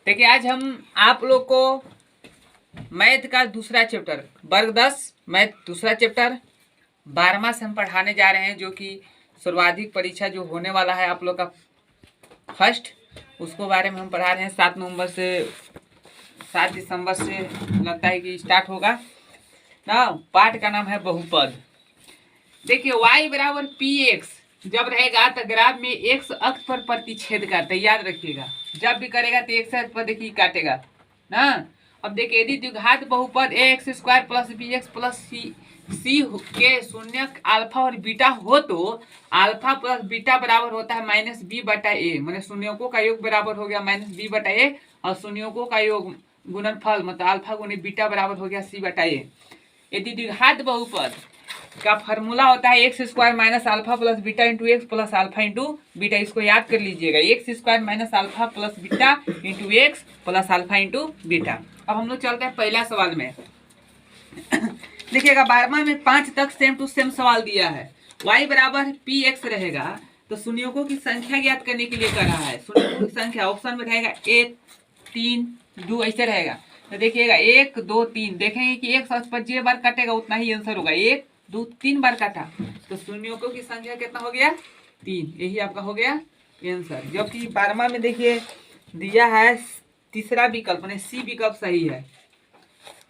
देखिए आज हम आप लोग को मैथ का दूसरा चैप्टर वर्ग 10 मैथ दूसरा चैप्टर 12वां से हम पढ़ाने जा रहे हैं, जो कि सर्वाधिक परीक्षा जो होने वाला है आप लोग का फर्स्ट, उसको बारे में हम पढ़ा रहे हैं। 7 दिसंबर से लगता है कि स्टार्ट होगा ना। पाठ का नाम है बहुपद। देखिए y बराबर पी एक्स जब रहेगा तो ग्राफ में एक्स अक्ष पर प्रतिच्छेद करता है, याद रखिएगा। जब भी करेगा तो एक्स अक्ष पर देखिए काटेगा ना। अब देखिए यदि द्विघात बहुपद a x square plus b x plus c के शून्य अल्फा और बीटा हो तो अल्फा प्लस बीटा बराबर होता है माइनस बी बटा ए, मैंने शून्यों का योग बराबर हो गया माइनस बी बटा ए, और शून्यों का योग गुणनफल मतलब अल्फा गुणे बीटा बराबर हो गया सी बटा ए। यदि द्विघात बहुपद का फॉर्मूला होता है x square minus alpha plus beta into x plus alpha into beta, इसको याद कर लीजिएगा। X square minus alpha plus beta into x plus alpha into beta. अब हम लोग चलते हैं पहला सवाल में। देखिएगा 12वां में 5 तक सेम टू सेम सवाल दिया है। y बराबर पी एक्स रहेगा तो शून्यों की संख्या ज्ञात करने के लिए कर रहा है। शून्यों की संख्या ऑप्शन में रहेगा 1 3 2 ऐसे रहेगा। तो देखिएगा 1 2 3 देखेंगे कि एक अक्ष पर जे बार कटेगा उतना ही आंसर होगा। 1 2 3 बार काटा तो शून्यों की संख्या कितना हो गया 3, यही आपका हो गया आंसर। जबकि 12वां में देखिए दिया है तीसरा विकल्प मैंने सी विकल्प सही है।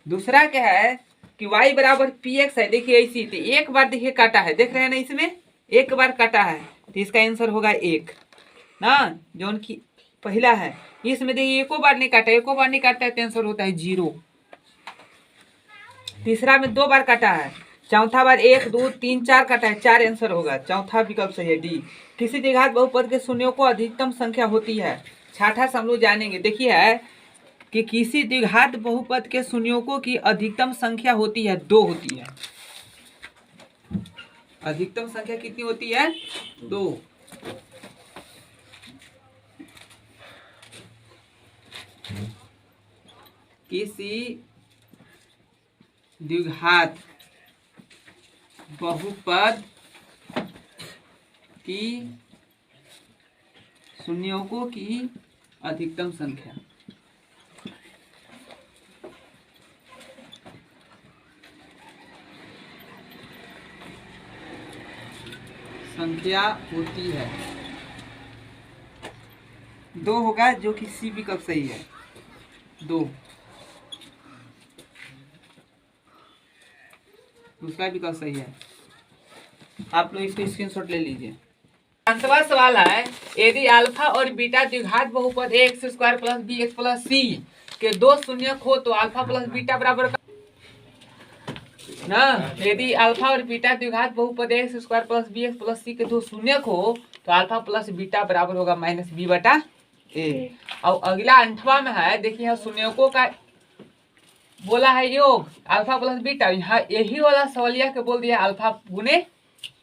दूसरा क्या है कि y बराबर पी एक्स है। देखिए ऐसी तो एक बार देखिए काटा है, देख रहे हैं ना, इसमें एक बार काटा है तो इसका आंसर होगा 1 ना, जो उनकी पहला है। इसमें देखिए एको बार नहीं काटा है तो आंसर होता है 0। तीसरा में 2 बार काटा है, चौथा बार 1 2 3 4 काटा है, 4 आंसर होगा। चौथा विकल्प सही है डी। किसी द्विघात बहुपद के शून्यों को अधिकतम संख्या होती है। छठा से हम लोग जानेंगे। देखिए है कि किसी द्विघात बहुपद के शून्यों की अधिकतम संख्या होती है 2 होती है। अधिकतम संख्या कितनी होती है 2। किसी द्विघात बहुपद की शून्यों की अधिकतम संख्या होती है 2 होगा, जो कि सी विकल्प सही है 2। दूसरा विकल्प सही है। आप लोग इसको स्क्रीनशॉट ले लीजिए। पांचवा सवाल है यदि अल्फा और बीटा द्विघात बहुपद x square plus b x plus c के 2 शून्यक हो तो अल्फा प्लस बीटा बराबर ना। यदि अल्फा और बीटा द्विघात बहुपद x square plus b x plus c के 2 शून्यक हो तो अल्फा प्लस बीटा बराबर होगा माइनस बी बटा ए। और अगला 8वां में है, देखिए शून्यकों का बोला है योग अल्फा प्लस बीटा, यहाँ यही वाला सवालिया के बोल दिया अल्फा गुने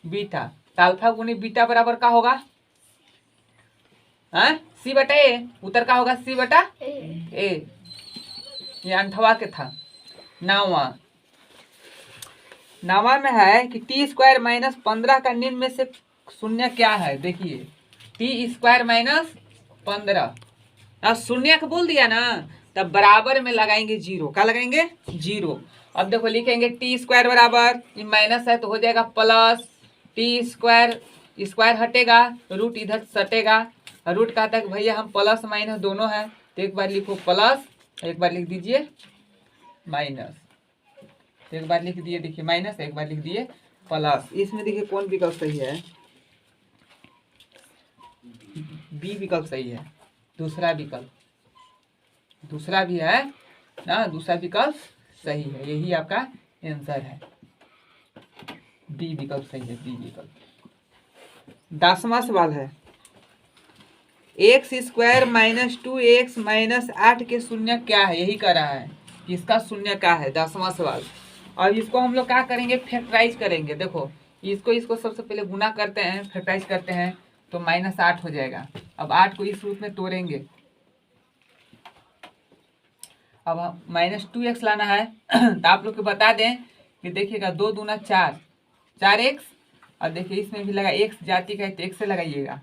बीटा, तो अल्फा गुने बीटा बराबर का होगा सी बटा ए। उत्तर का होगा सी बटा ए। ये 8वां के था। 9वां में है कि टी स्क्वायर माइनस 15 का निम्न में से शून्य क्या है। देखिए टी स्क्वायर माइनस 15 शून्य का बोल दिया ना, तब बराबर में लगाएंगे 0। क्या लगाएंगे 0। अब देखो लिखेंगे टी स्क्वायर बराबर माइनस है तो हो जाएगा प्लस टी स्क्वायर, स्क्वायर हटेगा रूट इधर सटेगा, रूट कहता है कि भैया हम प्लस माइनस दोनों है, तो एक बार लिखो प्लस, एक बार लिख दीजिए माइनस, एक बार लिख दिए देखिए माइनस, एक बार लिख दिए प्लस। इसमें देखिए कौन विकल्प सही है, बी विकल्प सही है। दूसरा विकल्प दूसरा भी है ना, दूसरा विकल्प सही है, यही आपका आंसर है। बी विकल्प सही है, बी विकल्प। 10वां सवाल है x square minus 2x minus 8 के शून्य क्या है, यही कर रहा है इसका शून्य क्या है। 10वां सवाल। और इसको हम लोग क्या करेंगे फैक्टराइज करेंगे। देखो इसको सबसे पहले गुना करते हैं, फैक्टराइज करते हैं तो माइनस 8 हो जाएगा। अब 8 को इस रूप में तोड़ेंगे। अब माइनस 2x लाना है तो आप लोग को बता दें कि देखिएगा 2 दूना 4 4x, और देखिए इसमें भी लगा x जाति का है तो x से लगाइएगा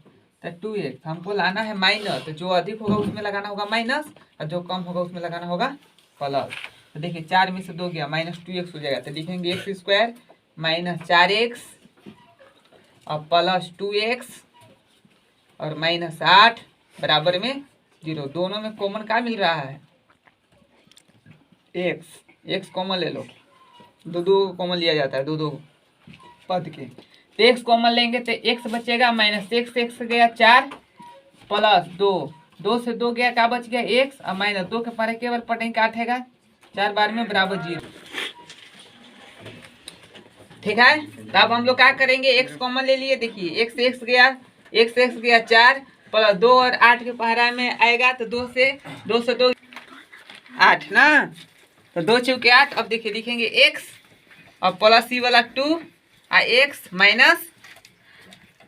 तो 2x हमको लाना है माइनस, तो जो अधिक होगा उसमें लगाना होगा माइनस और जो कम होगा उसमें लगाना होगा प्लस। तो देखिए 4 में से 2 गया माइनस 2x हो जाएगा, तो लिखेंगे एक्स स्क्वायर माइनस 4x और प्लस 2x और माइनस 8 बराबर में 0। दोनों में कॉमन क्या मिल रहा है? x कॉमन ले लो, दो कॉमन लिया जाता है दो पद के। तो x कॉमन लेंगे तो x बचेगा माइनस x गया 4 प्लस 2 से 2 गया, क्या बच गया x और माइनस 2 के पर केवल पटेंगे काटेगा 4 बार में बराबर 0। ठीक है, तो अब हम लोग क्या करेंगे, x कॉमन ले लिए, देखिए x गया 4 प्लस 2 और 8 के पहरा में आएगा, तो 2 से 2 8 ना, तो 2 चौके 8। अब देखिए लिखेंगे x और प्लस सी वाला 2 और x माइनस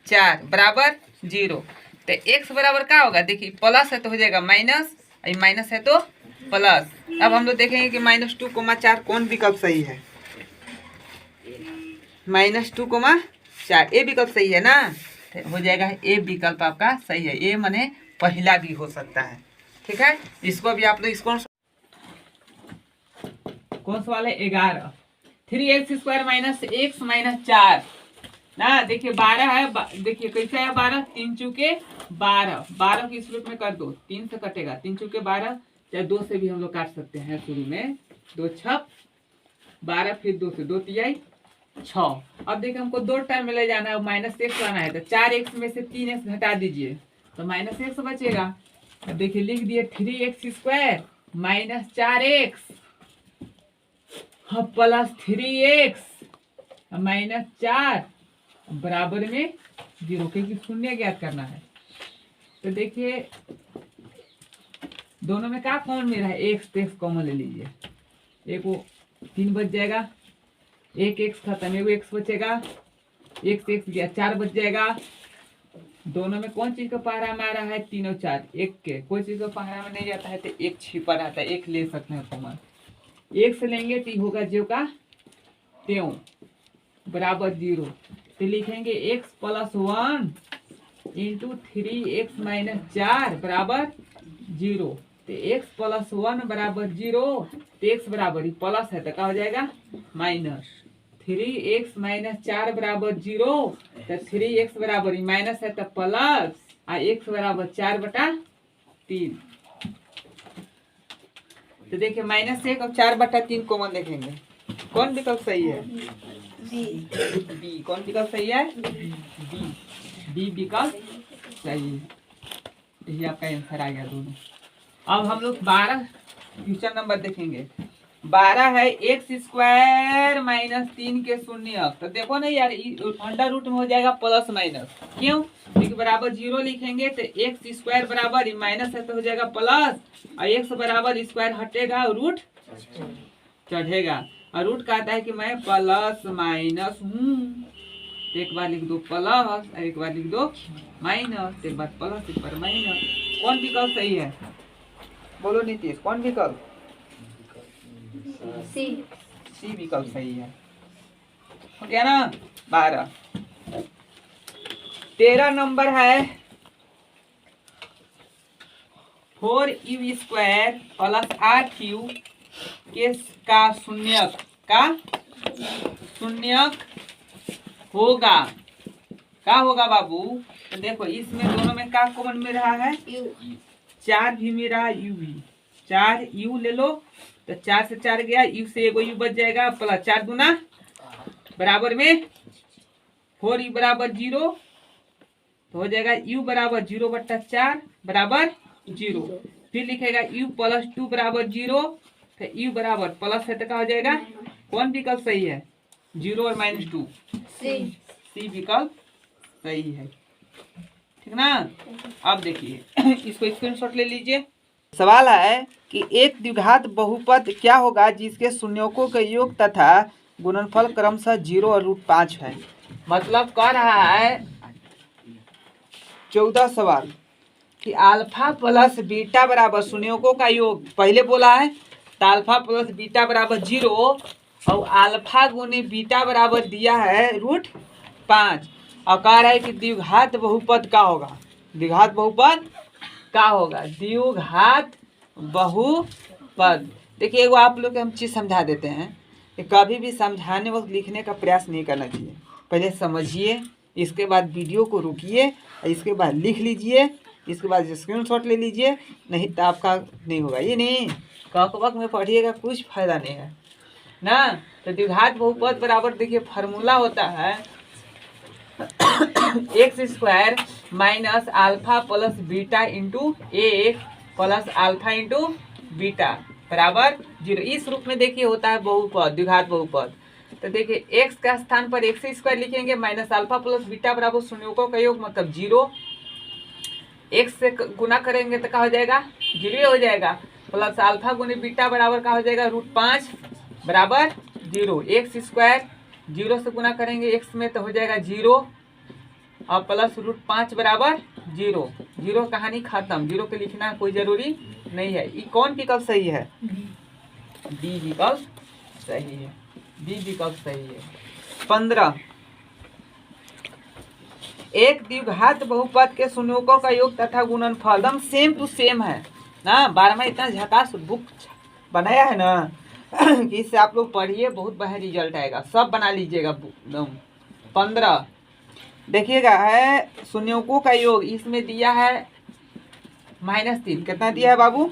4 बराबर 0। तो x बराबर क्या होगा, देखिए प्लस है तो हो जाएगा माइनस, माइनस है तो प्लस। अब हम लोग देखेंगे कि -2,4 कौन विकल्प सही है। -2,4 ए विकल्प सही है ना, तो हो जाएगा ए विकल्प आपका सही है। ए माने पहला भी हो सकता है। ठीक है, इसको भी आप लोग कौन सा वाला 11 3x² माइनस x माइनस 4 ना, देखिए 12 है, देखिए कैसे है 12 3 चौके 12 की इस रूप में कर दो, 3 से कटेगा 3 चौके 12, चाहे 2 से भी हम लोग काट सकते हैं। शुरू में 2 छक 12, फिर 2 से 2 तिहाई 6। अब देखिए हमको 2 टर्म में ले जाना है, माइनस x लाना है, तो 4x में से 3x घटा दीजिए तो माइनस x बचेगा। अब देखिए लिख दिए 3x² minus 4x plus 3x minus 4 बराबर में 0, क्योंकि शून्य ज्ञात करना है। तो देखिए दोनों में क्या कॉमन मिल रहा है, x कॉमन ले लीजिए, एक वो 3 बच जाएगा, एक x खत्म, एगो x बचेगा, x गया 4 बच जाएगा। दोनों में कौन चीज का पहरा में आ रहा है, 3 और 4 एक के, कोई चीज का पहरा में नहीं जाता है तो एक छिपा रहता है, एक ले सकते हैं कॉमन। एक से लेंगे तो होगा जो का त्यों बराबर 0, तो लिखेंगे x plus 1 into 3x minus 4 बराबर 0। तो x प्लस 1 बराबर 0, तो x बराबर ही प्लस है तो क्या हो जाएगा माइनस, 3x माइनस 4 बराबर 0, तो 3x बराबर ही माइनस है तो प्लस, और x बराबर 4/3। तो देखिए -1 और 4/3 कॉमन देखेंगे, कौन विकल्प सही है, बी। कौन विकल्प सही है, बी विकल्प सही है। यही आपका आंसर आ गया दोनों। अब हम लोग 12 क्वेश्चन नंबर देखेंगे। 12 है x² माइनस 3 के शून्य, तो देखो ना यार अंडर रूट में हो जाएगा प्लस माइनस, क्यों, क्योंकि बराबर 0 लिखेंगे तो x² बराबर माइनस है तो हो जाएगा प्लस, और x बराबर स्क्वायर हटेगा और रूट चढ़ेगा, और रूट कहता है कि मैं प्लस माइनस हूँ, तो एक बार लिख दो प्लस और एक बार लिख दो माइनस, एक बार प्लस एक बार माइनस। कौन विकल्प सही है, बोलो नीतीश, कौन विकल्प, सी विकल्प सही है। हो गया ना 12। 13 नंबर है 4u² प्लस 8u के का शून्यक होगा, क्या होगा बाबू, तो देखो इसमें दोनों में क्या कॉमन मिल रहा है, 4 भी मिल रहा है, यू भी, 4 यू ले लो, तो 4 से 4 गया, यू से एगो यू बच जाएगा, प्लस 4 दूना बराबर में 4u बराबर 0, तो हो जाएगा u बराबर 0/4 बराबर 0। फिर लिखेगा u प्लस 2 बराबर 0, तो u बराबर प्लस है तो क्या हो जाएगा, कौन विकल्प सही है, 0 और -2, सी विकल्प सही है। ठीक ना। अब देखिए इसको स्क्रीनशॉट ले लीजिए। सवाल है कि एक द्विघात बहुपद क्या होगा जिसके शून्यों के योग तथा गुणनफल क्रमशः 0 और √5 है। मतलब कह रहा है 14 सवाल कि अल्फा प्लस बीटा बराबर शून्यों का योग पहले बोला है, तो अल्फा प्लस बीटा बराबर 0 और अल्फा गुने बीटा बराबर दिया है √5, और कह रहा है कि द्विघात बहुपद का होगा। द्विघात बहुपद का होगा, द्विघात बहुपद। देखिए एगो आप लोग के हम चीज़ समझा देते हैं कि कभी भी समझाने वक्त लिखने का प्रयास नहीं करना चाहिए। पहले समझिए, इसके बाद वीडियो को रुकिए, इसके बाद लिख लीजिए, इसके बाद स्क्रीनशॉट ले लीजिए, नहीं तो आपका नहीं होगा। ये नहीं कक में पढ़िएगा, कुछ फायदा नहीं है ना। तो द्विघात बहुपद बराबर देखिए फार्मूला होता है x square minus alpha plus beta into एक प्लस अल्फा इंटू बीटा बराबर 0। इस रूप में देखिए होता है बहुपद, द्विघात बहुपद। तो देखिए एक्स का स्थान पर एक्स स्क्वायर लिखेंगे माइनस अल्फा प्लस बीटा बराबर शून्यों का योग मतलब 0। एक्स से गुना करेंगे तो क्या हो जाएगा, 0 हो जाएगा। प्लस अल्फा गुने बीटा बराबर क्या हो जाएगा, √5 बराबर 0। एक्स स्क्वायर 0 से गुना करेंगे एक्स में तो हो जाएगा 0 और प्लस √5 बराबर 0। 0 कहानी खत्म, 0 के लिखना कोई जरूरी नहीं है। ये कौन विकल्प सही है, बी विकल्प सही है, बी विकल्प सही है। 15 एक द्विघात बहुपद के शून्यों का योग तथा गुणनफल एकदम सेम टू सेम है ना। 12वां इतना झकास बुक बनाया है ना कि इससे आप लोग पढ़िए, बहुत बढ़िया रिजल्ट आएगा। सब बना लीजिएगा एकदम। 15 देखिएगा है शून्यों का योग, इसमें दिया है -3। कितना दिया है बाबू,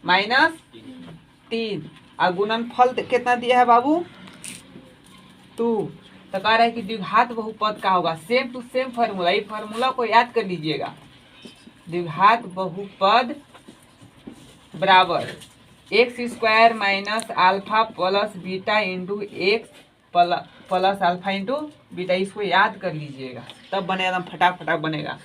-3। और गुणनफल कितना दिया है बाबू, 2। तो कह रहा है कि द्विघात बहुपद का होगा, सेम टू सेम फार्मूला। ये फार्मूला को याद कर लीजिएगा। द्विघात बहुपद बराबर x square minus alpha plus beta into x plus alpha into beta. इसको याद कर लीजिएगा, तब बनेगा फटाक बनेगा।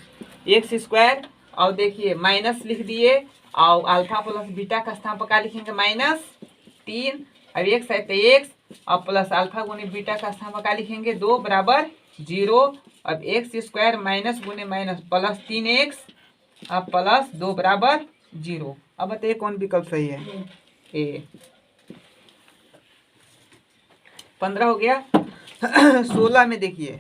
एक्स स्क्वायर और देखिए माइनस लिख दिए और अल्फा प्लस बीटा का स्थान पर क्या लिखेंगे, -3। अब एक्स है तो एक्स और प्लस अल्फा गुने बीटा का स्थान पर क्या लिखेंगे, 2 बराबर 0। अब एक्स स्क्वायर माइनस गुने माइनस प्लस 3x और प्लस 2 बराबर 0। अब बताइए कौन विकल्प सही है, ए। 15 हो गया। 16 में देखिए,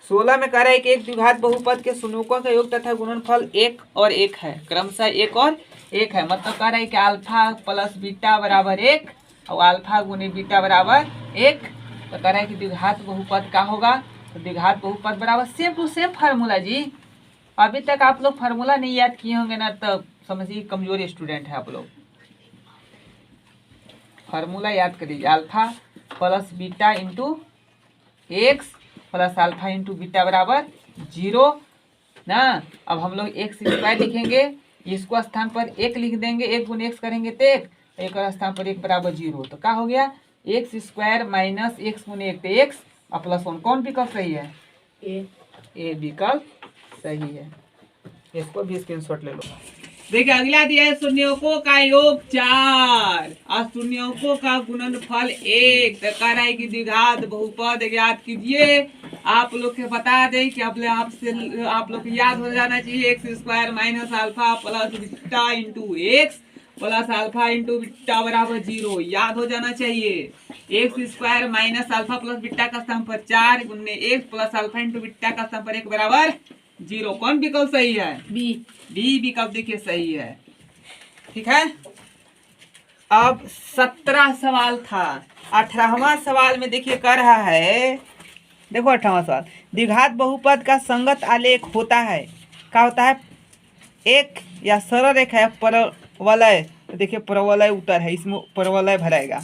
16 में कह रहा है कि एक द्विघात बहुपद के शून्यों का योग तथा गुणनफल 1 और 1 है, क्रमशः 1 और 1 है। मतलब कह रहा है कि अल्फा प्लस बीटा बराबर 1 और अल्फा गुने बीटा बराबर 1। तो कह रहा है कि द्विघात बहुपद का होगा, तो द्विघात बहुपद बराबर सेम टू सेम फार्मूला जी। अभी तक आप लोग फार्मूला नहीं याद किए होंगे ना, तो समझिए कमजोर स्टूडेंट है आप लोग। फार्मूला याद करिए, alpha plus beta into x plus alpha into beta बराबर 0 ना। अब हम लोग एक्स स्क्वायर लिखेंगे, इसको स्थान पर 1 लिख देंगे, 1 गुने एक्स करेंगे तो 1 और स्थान पर 1 बराबर 0। तो क्या हो गया, एक्स स्क्वायर माइनस एक्स गुने 1 तो एक्स और प्लस 1। कौन विकल्प सही है, ए विकल्प सही है। इसको भी स्क्रीनशॉट ले लो। देखिए अगला दिया है शून्यों का योग 4 और शून्यों का गुणनफल 1। तो कह रहा है कि द्विघात बहुपद याद कीजिए। आप लोग के बता दें कि आप लोग को याद हो जाना चाहिए, x square minus alpha plus beta into x plus alpha into beta बराबर 0। याद हो जाना चाहिए। X square minus alpha plus beta का स्थान पर 4 गुने x plus alpha into beta का स्थान पर 1 बराबर 0। कौन विकल्प सही है, बी विकल्प देखिए सही है। ठीक है। अब 17 सवाल था। 18वां सवाल में देखिए कर रहा है, देखो 18वां सवाल, द्विघात बहुपद का संगत आलेख होता है। क्या होता है, एक या सरल रेखा है परवलय। तो देखिए परवलय उत्तर है, इसमें परवलय भराएगा।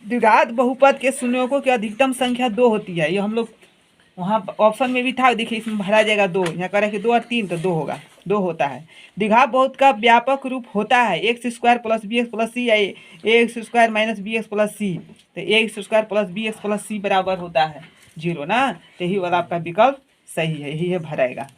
द्विघात बहुपद के शून्यों की अधिकतम संख्या 2 होती है। ये हम लोग वहाँ ऑप्शन में भी था, देखिए इसमें भरा जाएगा 2। यहाँ कह रहे हैं कि 2 और 3 तो 2 होगा, 2 होता है। द्विघात बहुपद का व्यापक रूप होता है x square plus b x plus c या x square minus b x plus c. तो x square plus b x plus c बराबर होता है 0 ना। तो यही वाला आपका विकल्प सही है, यही है भराएगा।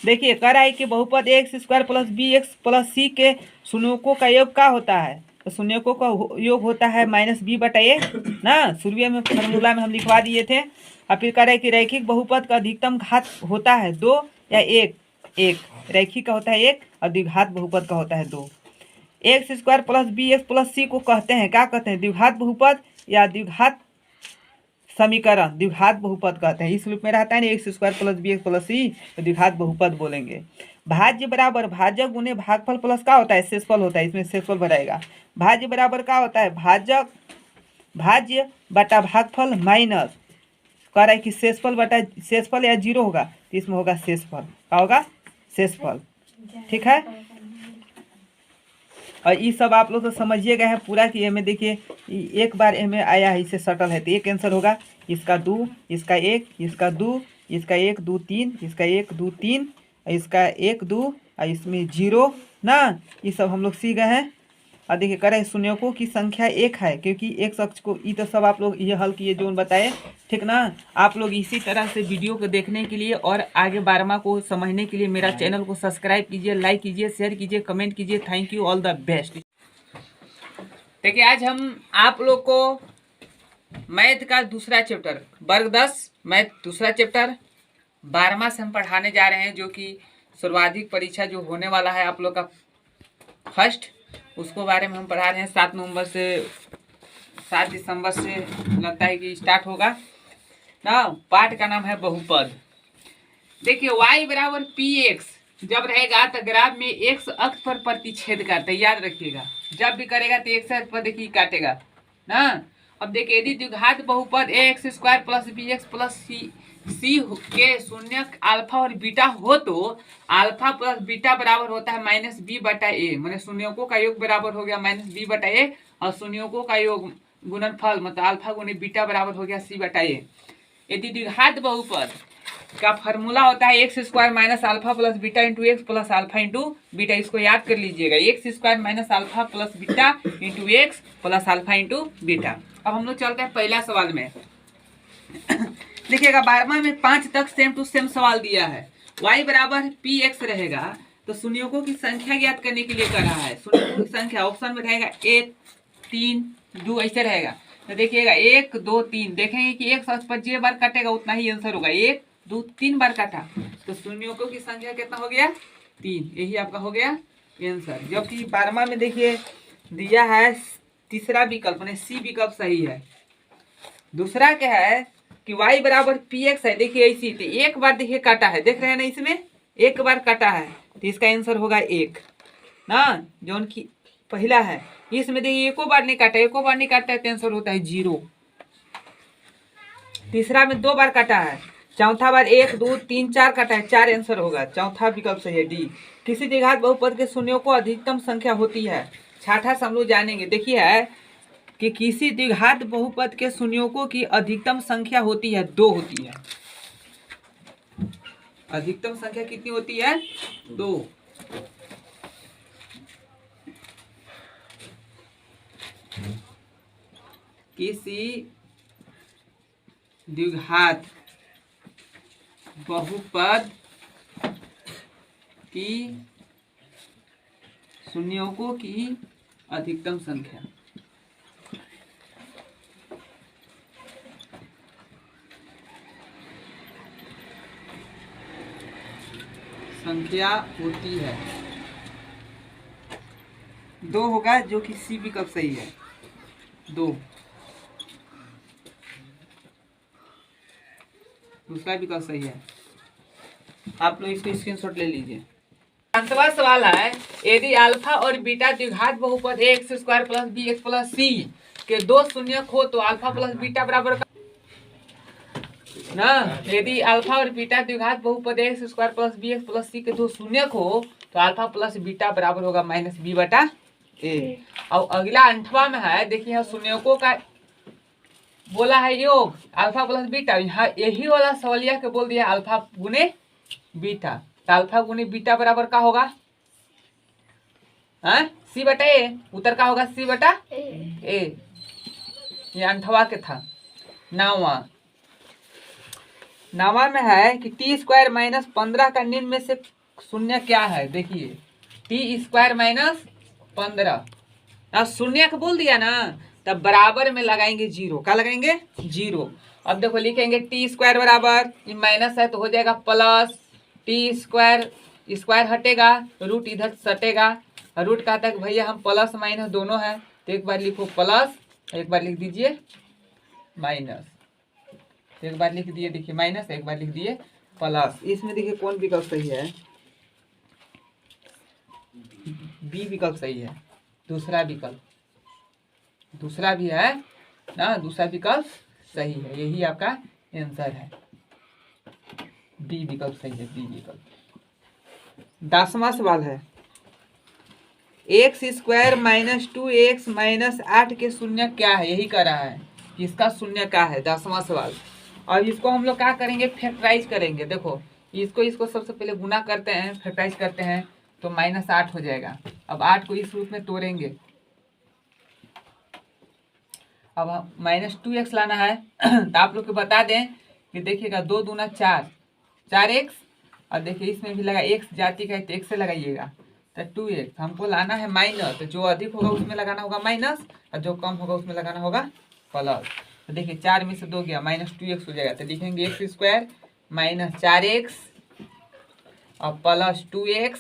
देखिए कह रहा है कि बहुपद x square plus b x plus c के शून्यों का योग क्या होता है। तो शून्यों का योग होता है -b/a ना। शुरुए में फार्मूला में हम लिखवा दिए थे। और फिर कह रहे हैं कि रैखिक बहुपद का अधिकतम घात होता है 2 या 1। रैखिक का होता है 1 और द्विघात बहुपद का होता है 2। X square plus b x plus c को कहते हैं, क्या कहते हैं, द्विघात बहुपद या द्विघात समीकरण, द्विघात बहुपद कहते हैं। इस रूप में रहता है ना x square plus b x plus c, तो द्विघात बहुपद बोलेंगे। भाज्य बराबर भाजक गुने भागफल प्लस क्या होता है, शेषफल होता है, इसमें शेषफल बढ़ाएगा। भाज्य बराबर क्या होता है, भाजक भाज्य बटा भागफल माइनस कह रहा है कि शेषफल बटा शेषफल या जीरो होगा, तो इसमें होगा शेषफल, क्या होगा, शेषफल। ठीक है, और ये सब आप लोग तो समझिए गए हैं पूरा कि में देखिए एक बार में आया है, इससे सटल है, तो एक आंसर होगा इसका 2, इसका 1, इसका 2, इसका 1 2 3, इसका 1 2 3, इसका 1 2 और इसमें 0 ना, ये सब हम लोग सीख गए हैं। और देखिए करें शून्यकों की संख्या 1 है, क्योंकि एक शख्स को ये तो सब आप लोग ये हल किए जो बताए, ठीक ना। आप लोग इसी तरह से वीडियो को देखने के लिए और आगे 12वां को समझने के लिए मेरा चैनल को सब्सक्राइब कीजिए, लाइक कीजिए, शेयर कीजिए, कमेंट कीजिए। Thank you, all the best. देखिए आज हम आप लोग को मैथ का दूसरा चैप्टर वर्ग 10 मैथ दूसरा चैप्टर 12वां से हम पढ़ाने जा रहे हैं, जो कि सर्वाधिक परीक्षा जो होने वाला है आप लोग का फर्स्ट, उसको बारे में हम पढ़ा रहे हैं। 7 दिसंबर से लगता है कि स्टार्ट होगा ना। पाठ का नाम है बहुपद। देखिए y बराबर पी एक्स जब रहेगा तो ग्राफ में एक्स अक्ष पर प्रतिच्छेद करता है, याद रखिएगा। जब भी करेगा तो एक्स अक्ष पर देखिए काटेगा ना। अब देखिए यदि द्विघात बहुपद a x square plus b x plus c के शून्य अल्फा और बीटा हो तो अल्फा प्लस बीटा बराबर होता है माइनस बी बटा ए, मैंने शून्यों का योग बराबर हो गया माइनस बी बटा ए, और शून्यों का योग गुणनफल मतलब अल्फा गुणे बीटा बराबर हो गया सी बटा ए। यदि द्विघात बहुपद का फॉर्मूला होता है x square minus alpha plus beta into x plus alpha into beta, इसको याद कर लीजिएगा, x square minus alpha plus beta into x plus alpha into beta. अब हम लोग चलते हैं पहला सवाल में। देखिएगा 12वां में 5 तक सेम टू सेम सवाल दिया है। y बराबर पी एक्स रहेगा तो शून्यों की संख्या ज्ञात करने के लिए कर रहा है। शून्यों की संख्या ऑप्शन में रहेगा 1 3 2 ऐसे रहेगा। तो देखिएगा 1 2 3, देखेंगे कि एक अक्ष पर जे बार कटेगा उतना ही आंसर होगा। 1 2 3 बार काटा तो शून्यों की संख्या कितना हो गया, 3, यही आपका हो गया आंसर। जबकि 12वां में देखिए दिया है तीसरा विकल्प ने सी विकल्प सही है। दूसरा क्या है कि y बराबर पी एक्स है, देखिए ऐसी तो एक बार देखिए काटा है, देख रहे हैं ना, इसमें एक बार काटा है तो इसका आंसर होगा 1 ना, जो उनकी पहला है। इसमें देखिए एको बार नहीं काटा है तो आंसर होता है 0। तीसरा में 2 बार काटा है, चौथा बार 1 2 3 4 काटा है, 4 आंसर होगा, चौथा विकल्प सही है डी। किसी द्विघात बहुपद के शून्यों को अधिकतम संख्या होती है, छठा से हम लोग जानेंगे। देखिए है कि किसी द्विघात बहुपद के शून्यों की अधिकतम संख्या होती है 2 होती है। अधिकतम संख्या कितनी होती है, 2। किसी द्विघात बहुपद की शून्यों की अधिकतम संख्या होती है 2 होगा, जो कि सी विकल्प सही है 2। दूसरा विकल्प सही है, आप लोग इसको स्क्रीनशॉट ले लीजिए। अंतवा सवाल है यदि अल्फा और बीटा द्विघात बहुपद x square plus b x plus c के 2 शून्यक हो तो अल्फा प्लस बीटा बराबर ना। यदि अल्फा और बीटा द्विघात बहुपद x square plus b x plus c के 2 शून्यक हो तो अल्फा प्लस बीटा बराबर होगा माइनस बी बटा ए। और अगला 8वां में है, देखिए शून्यकों का बोला है योग अल्फा प्लस बीटा, यहाँ यही वाला सवालिया के बोल दिया अल्फा गुने बीटा, तो अल्फा गुने बीटा बराबर का होगा सी बटा ए, उत्तर का होगा सी बटा ए। ये 8वां के था। 9वां में है कि टी स्क्वायर माइनस 15 का निम्न में से शून्य क्या है। देखिए टी स्क्वायर माइनस 15, अब शून्य का बोल दिया ना, तब बराबर में लगाएंगे 0, क्या लगाएंगे 0। अब देखो लिखेंगे टी स्क्वायर बराबर, ये माइनस है तो हो जाएगा प्लस टी स्क्वायर, स्क्वायर हटेगा रूट इधर सटेगा और रूट कहता है कि भैया हम प्लस माइनस दोनों है, तो एक बार लिखो प्लस, एक बार लिख दीजिए माइनस, एक बार लिख दिए देखिए माइनस, एक बार लिख दिए प्लस। इसमें देखिए कौन विकल्प सही है, बी विकल्प सही है, दूसरा विकल्प, दूसरा भी है ना, दूसरा विकल्प सही है, यही आपका आंसर है, बी विकल्प सही है, बी विकल्प। 10वां सवाल है x square minus 2x minus 8 के शून्य क्या है, यही कह रहा है कि इसका शून्य क्या है, 10वां सवाल। और इसको हम लोग क्या करेंगे, फैक्टराइज करेंगे। देखो इसको सबसे पहले गुना करते हैं, फैक्टराइज करते हैं तो -8 हो जाएगा। अब 8 को इस रूप में तोड़ेंगे, अब हम -2x लाना है तो आप लोग को बता दें कि देखिएगा 2 दूना 4, 4x, और देखिए इसमें भी लगा x जाति का है तो x से लगाइएगा, तो 2x हमको लाना है माइनस, तो जो अधिक होगा उसमें लगाना होगा माइनस, और जो कम होगा उसमें लगाना होगा प्लस। तो देखिए 4 में से 2 गया, -2x हो जाएगा, तो लिखेंगे x स्क्वायर -4x और प्लस 2x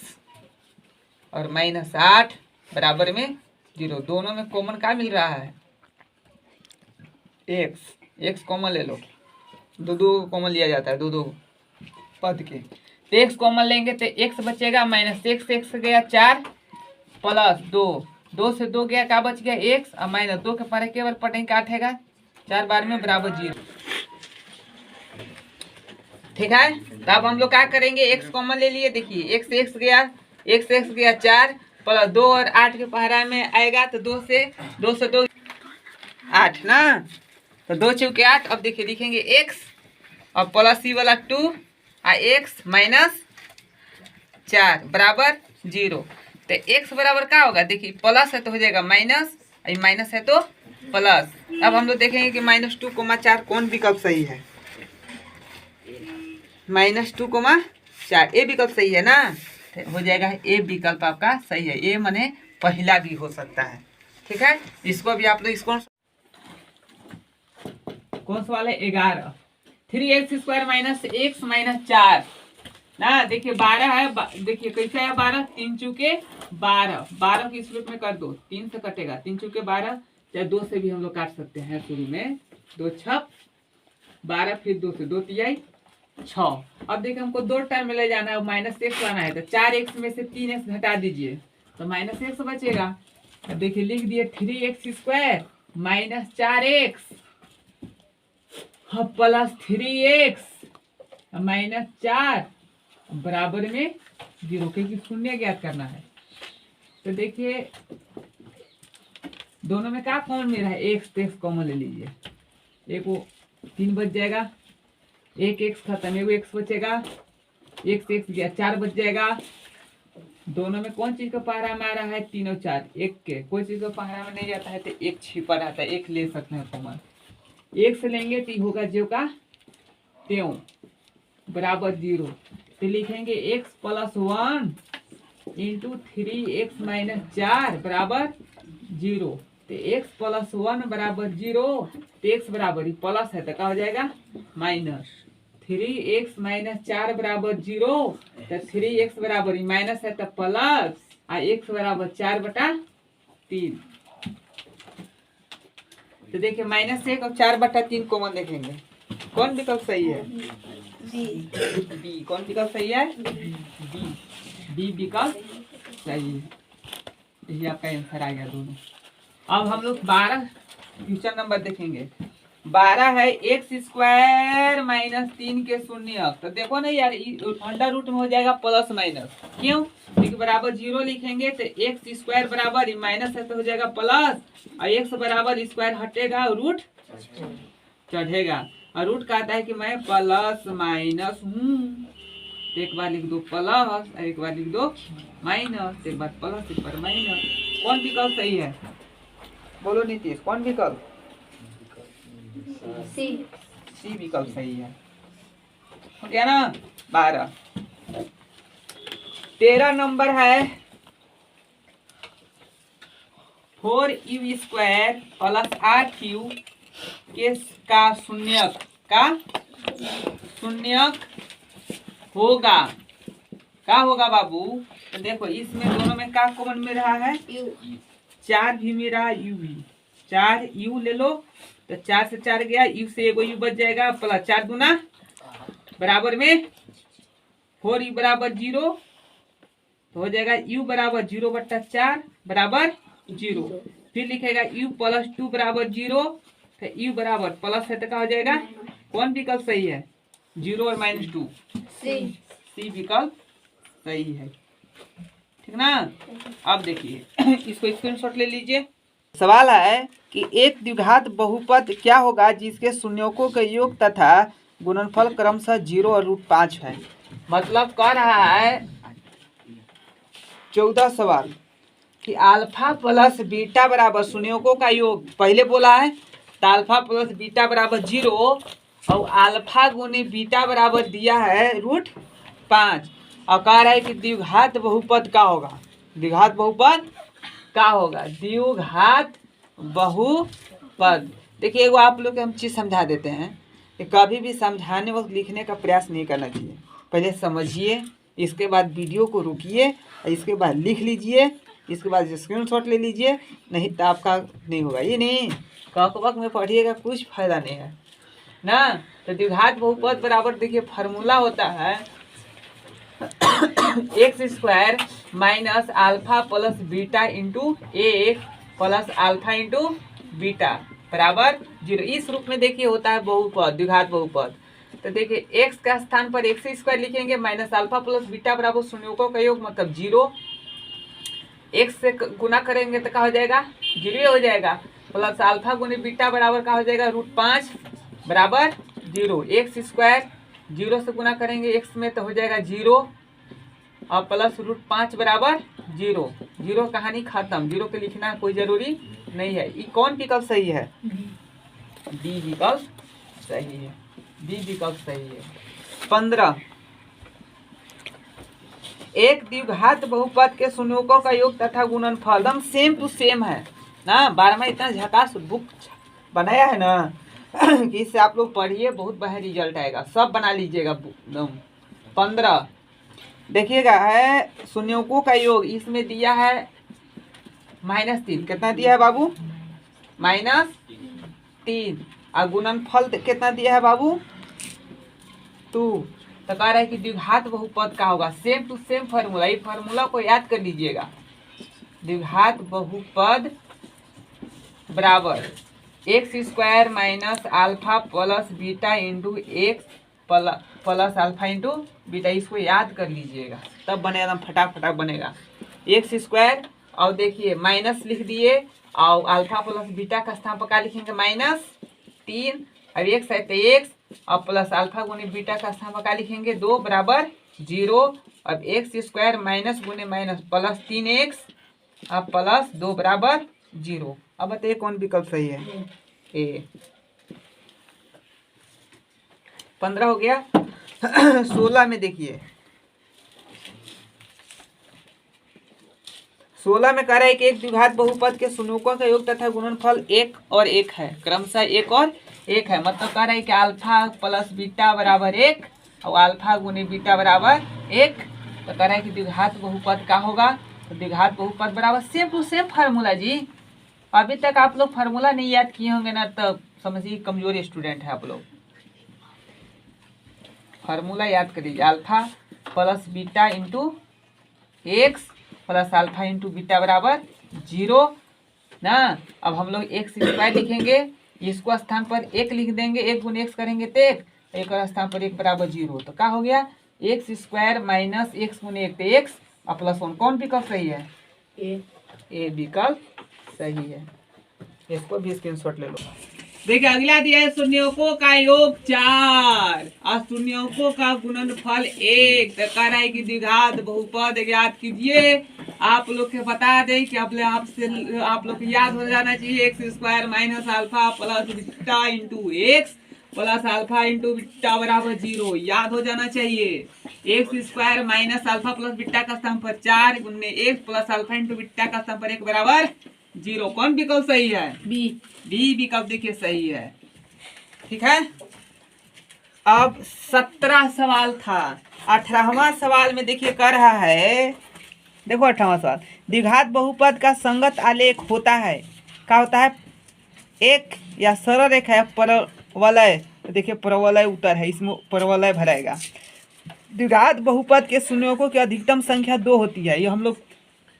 और -8 बराबर में 0। दोनों में कॉमन क्या मिल रहा है, x कॉमन ले लो, दो कॉमन लिया जाता है, दो पद के, तो x कॉमन लेंगे तो x बचेगा -x गया 4 प्लस 2 से 2 गया, क्या बच गया x, और -2 के पर केवल पटेंगे काटेगा 4 बार में बराबर 0। ठीक है, तो अब हम लोग क्या करेंगे, x कॉमन ले लिए, देखिए x गया 4 प्लस 2 और 8 के पहरा में आएगा, तो 2 से 2 8 ना, तो 2 चौके 8। अब देखिए लिखेंगे x और प्लस सी वाला 2 और x -4 बराबर 0। तो x बराबर क्या होगा, देखिए प्लस है तो हो जाएगा माइनस, माइनस है तो प्लस। अब हम लोग देखेंगे कि -2,4 कौन विकल्प सही है, -2,4 ए विकल्प सही है ना, तो हो जाएगा ए विकल्प आपका सही है, ए माने पहला भी हो सकता है। ठीक है, इसको भी आप लोग, इसको कौन सवाल है 11, 3x स्क्वायर -x -4 ना, देखिए 12 है, देखिए कैसे है 12, 3 चूके 12, 12 की इस रूप में कर दो, 3 से कटेगा, 3 चूके 12, चाहे 2 से भी हम लोग काट सकते हैं, शुरू में 2 छक 12, फिर 2 से 2 तिहाई 6। अब देखिए हमको 2 टर्म में ले जाना है, -x लाना है, तो 4x में से 3x घटा दीजिए तो -x बचेगा। अब देखिए लिख दिए 3x square -4x plus 3x -4 बराबर में 0, क्योंकि शून्य ज्ञात करना है। तो देखिए दोनों में क्या कॉमन मिल रहा है, x कॉमन ले लीजिए, एक वो 3 बच जाएगा, एक x खत्म, एक x बचेगा, x गया 4 बच जाएगा। दोनों में कौन चीज का पहरा में आ रहा है, 3 और 4, एक के कोई चीज का पहरा में नहीं जाता है तो एक छिपा रहता है, एक ले सकते हैं कॉमन, एक से लेंगे तो होगा जो का त्यों बराबर 0। तो लिखेंगे x + 1 × 3x - 4 बराबर 0। तो x + 1 बराबर 0, तो x बराबर प्लस है तो क्या हो जाएगा माइनस, 3x - 4 बराबर 0, तो 3x बराबर माइनस है तो प्लस, और x बराबर 4/3। तो देखिए -1 और 4/3 कॉमन देखेंगे, कौन विकल्प सही है, बी। कौन विकल्प सही है, बी विकल्प सही है, यही आपका आंसर आ गया दोनों। अब हम लोग 12 क्वेश्चन नंबर देखेंगे। 12 है x स्क्वायर -3 के शून्य, तो देखो ना यार अंडर रूट में हो जाएगा प्लस माइनस, क्यों, क्योंकि बराबर 0 लिखेंगे तो x स्क्वायर बराबर माइनस है तो हो जाएगा प्लस, और x बराबर स्क्वायर हटेगा और रूट चढ़ेगा, और रूट कहता है कि मैं प्लस माइनस हूँ, तो एक बार लिख दो प्लस और एक बार लिख दो माइनस, एक बार प्लस एक बार माइनस। कौन विकल्प सही है, बोलो नीतीश, कौन विकल्प, सी विकल्प सही है, हो गया ना। 12 13 नंबर है 4u स्क्वायर + 8u के का शून्यक होगा, क्या होगा बाबू, तो देखो इसमें दोनों में क्या कॉमन में रहा है, 4 भी में रहा, यू भी, 4 यू ले लो तो 4 से 4 गया, यू से एगो यू बच जाएगा, प्लस 4 दूना बराबर में 4 यू बराबर 0, तो हो जाएगा यू बराबर 0/4 बराबर 0। फिर लिखेगा यू प्लस 2 बराबर 0, तो यू बराबर प्लस है तो क्या हो जाएगा, कौन विकल्प सही है, 0 और -2, सी विकल्प सही है। ठीक ना। अब देखिए इसको स्क्रीनशॉट ले लीजिए। सवाल है कि एक द्विघात बहुपद क्या होगा जिसके शून्यों के योग तथा गुणनफल क्रमशः 0 और √5 है। मतलब कह रहा है 14 सवाल कि अल्फा प्लस बीटा बराबर शून्यों का योग पहले बोला है, तो अल्फा प्लस बीटा बराबर 0 और अल्फा गुने बीटा बराबर दिया है √5, और कह रहा है कि द्विघात बहुपद का होगा, द्विघात बहुपद का होगा, द्विघात बहुपद। देखिए एगो आप लोग के हम चीज़ समझा देते हैं कि कभी भी समझाने वक्त लिखने का प्रयास नहीं करना चाहिए, पहले समझिए, इसके बाद वीडियो को रुकिए, इसके बाद लिख लीजिए, इसके बाद स्क्रीनशॉट ले लीजिए, नहीं तो आपका नहीं होगा। ये नहीं वक्त में पढ़िएगा कुछ फायदा नहीं है ना। तो द्विघात बहुपद बराबर देखिए फार्मूला होता है x² minus alpha plus beta into एक प्लस अल्फा इंटू बीटा बराबर 0। इस रूप में देखिए होता है बहुपद, द्विघात बहुपद। तो देखिए x का स्थान पर x² लिखेंगे, माइनस अल्फा प्लस बीटा बराबर शून्यों का योग मतलब 0, x से गुना करेंगे तो क्या हो जाएगा, 0 हो जाएगा, प्लस अल्फा गुने बीटा बराबर क्या हो जाएगा, √5 बराबर 0, x² 0 से गुना करेंगे x में तो हो जाएगा 0 और प्लस √5 बराबर 0, 0 कहानी खत्म, 0 के लिखना कोई जरूरी नहीं है। ये कौन विकल्प सही है, डी विकल्प सही है, डी विकल्प सही है। 15 एक द्विघात बहुपद के शून्यों का योग तथा गुणनफल एकदम सेम टू सेम है ना। 12 में इतना झकास बुक बनाया है ना कि इससे आप लोग पढ़िए, बहुत बढ़िया रिजल्ट आएगा, सब बना लीजिएगा एकदम। 15 देखिएगा है शून्यों का योग, इसमें दिया है -3, कितना दिया है बाबू, -3, और गुणनफल कितना दिया है बाबू 2। तो कह रहा है कि द्विघात बहुपद का होगा, सेम टू सेम फार्मूला, ये फार्मूला को याद कर लीजिएगा। द्विघात बहुपद बराबर x² minus alpha plus beta into x plus alpha into beta, इसको याद कर लीजिएगा तब बनेगा, एकदम फटाफट बनेगा। x² और देखिए माइनस लिख दिए, और अल्फा प्लस बीटा का स्थान पर क्या लिखेंगे, -3, और x है तो x और प्लस अल्फा गुने बीटा का स्थान पर क्या लिखेंगे, 2 बराबर 0। अब x² माइनस गुने माइनस प्लस 3x और प्लस 2 बराबर 0। अब बताइए कौन विकल्प सही है, ए। 15 हो गया। 16 में देखिए, 16 में कह रहा है कि एक द्विघात बहुपद के शून्यों का योग तथा गुणनफल 1 और 1 है, क्रमशः 1 और 1 है। मतलब कह रहा है कि अल्फा प्लस बीटा बराबर 1 और अल्फा गुने बीटा बराबर 1। तो कह रहा है कि द्विघात बहुपद का होगा, तो द्विघात बहुपद बराबर सेम टू सेम फार्मूला जी। अभी तक आप लोग फार्मूला नहीं याद किए होंगे ना, तो समझिए कमजोर स्टूडेंट है आप लोग। फार्मूला याद कर लीजिए, alpha plus beta into x plus alpha into beta बराबर 0 ना। अब हम लोग x² लिखेंगे, इसको स्थान पर 1 लिख देंगे, 1 गुने x करेंगे तो 1, एक और स्थान पर 1 बराबर 0। तो क्या हो गया, x² माइनस x गुने 1 तो x और प्लस 1, कौन विकल्प सही है, ए विकल्प सही है। इसको भी स्क्रीनशॉट ले लो। देखिए अगला दिया है शून्यों का योग 4 और शून्यों का गुणनफल 1। तो कह रहा है कि द्विघात बहुपद याद कीजिए। आप लोग के बता दें कि आप लोग याद हो जाना चाहिए, x² minus alpha plus beta into x plus alpha into beta बराबर 0, याद हो जाना चाहिए। x² minus alpha plus beta का स्थान पर 4 गुने 1 प्लस अल्फा इंटू बीटा का स्थान पर 1 बराबर 0। कौन विकल्प सही है, बी विकल्प देखिए सही है। ठीक है। अब 17 सवाल था, 18वां सवाल में देखिए कर रहा है देखो 18वां सवाल, द्विघात बहुपद का संगत आलेख होता है, क्या होता है? एक या सरल रेखा है परवलय, तो देखिए परवलय उत्तर है, इसमें परवलय भराएगा। द्विघात बहुपद के शून्यकों की अधिकतम संख्या 2 होती है, ये हम लोग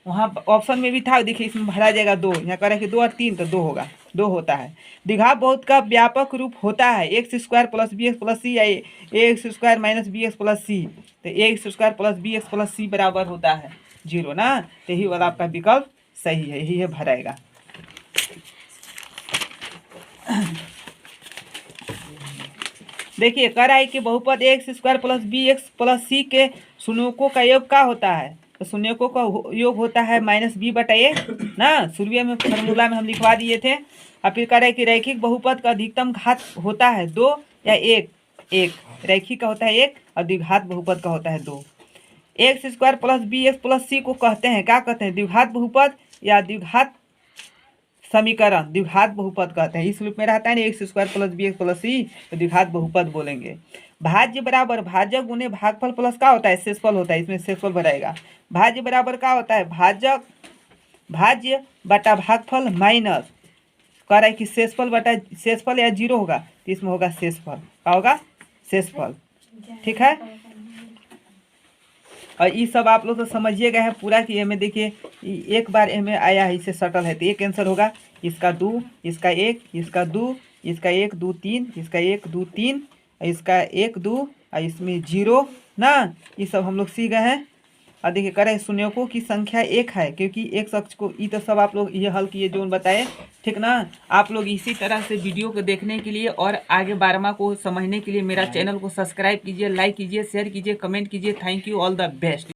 वहाँ ऑप्शन में भी था, देखिए इसमें भरा जाएगा 2, यहाँ करें कि 2 और 3 तो 2 होगा, 2 होता है। द्विघात बहुपद का व्यापक रूप होता है x square plus b x plus c या a x square minus b x plus c, तो a x square plus b x plus c बराबर होता है 0 ना, तो यही वाला आपका विकल्प सही है, यही है भराएगा। देखिए कह रहा है कि बहुपद x square plus b x plus c के शून्यकों का योग क्या होता है? तो शून्यकों का योग होता है माइनस बी बटा ए ना, शुरुए में फार्मूला में हम लिखवा दिए थे। अब फिर कह रहे हैं कि रैखिक बहुपद का अधिकतम घात होता है 2 या 1, रैखिक का होता है 1 और द्विघात बहुपद का होता है 2। X square plus b x plus c को कहते हैं, क्या कहते हैं? द्विघात बहुपद या द्विघात समीकरण, द्विघात बहुपद कहते हैं। इस रूप में रहता है ना x square plus b x plus c, तो द्विघात बहुपद बोलेंगे। भाज्य बराबर भाजक गुने भागफल प्लस क्या होता है? शेषफल होता है, इसमें शेषफल भराएगा। भाज्य बराबर क्या होता है? भाज्य बटा भागफल माइनस, कह रहा है कि शेषफल बटा शेषफल या 0 होगा, तो इसमें होगा शेषफल, क्या होगा? शेषफल, ठीक है। और ये सब आप लोग तो समझिए गए हैं पूरा कि में देखिए एक बार में आया है, इससे सटल है, तो एक आंसर होगा इसका 2, इसका 1, इसका 2, इसका 1 2 3, इसका 1 2 3, इसका 1 2 और इसमें 0 ना, ये सब हम लोग सीख गए हैं। और देखिए कह रहे हैं शून्यकों की संख्या 1 है, क्योंकि एक शख्स को, ये तो सब आप लोग ये हल किए जो बताए, ठीक ना। आप लोग इसी तरह से वीडियो को देखने के लिए और आगे 12वां को समझने के लिए मेरा चैनल को सब्सक्राइब कीजिए, लाइक कीजिए, शेयर कीजिए, कमेंट कीजिए। Thank you, all the best.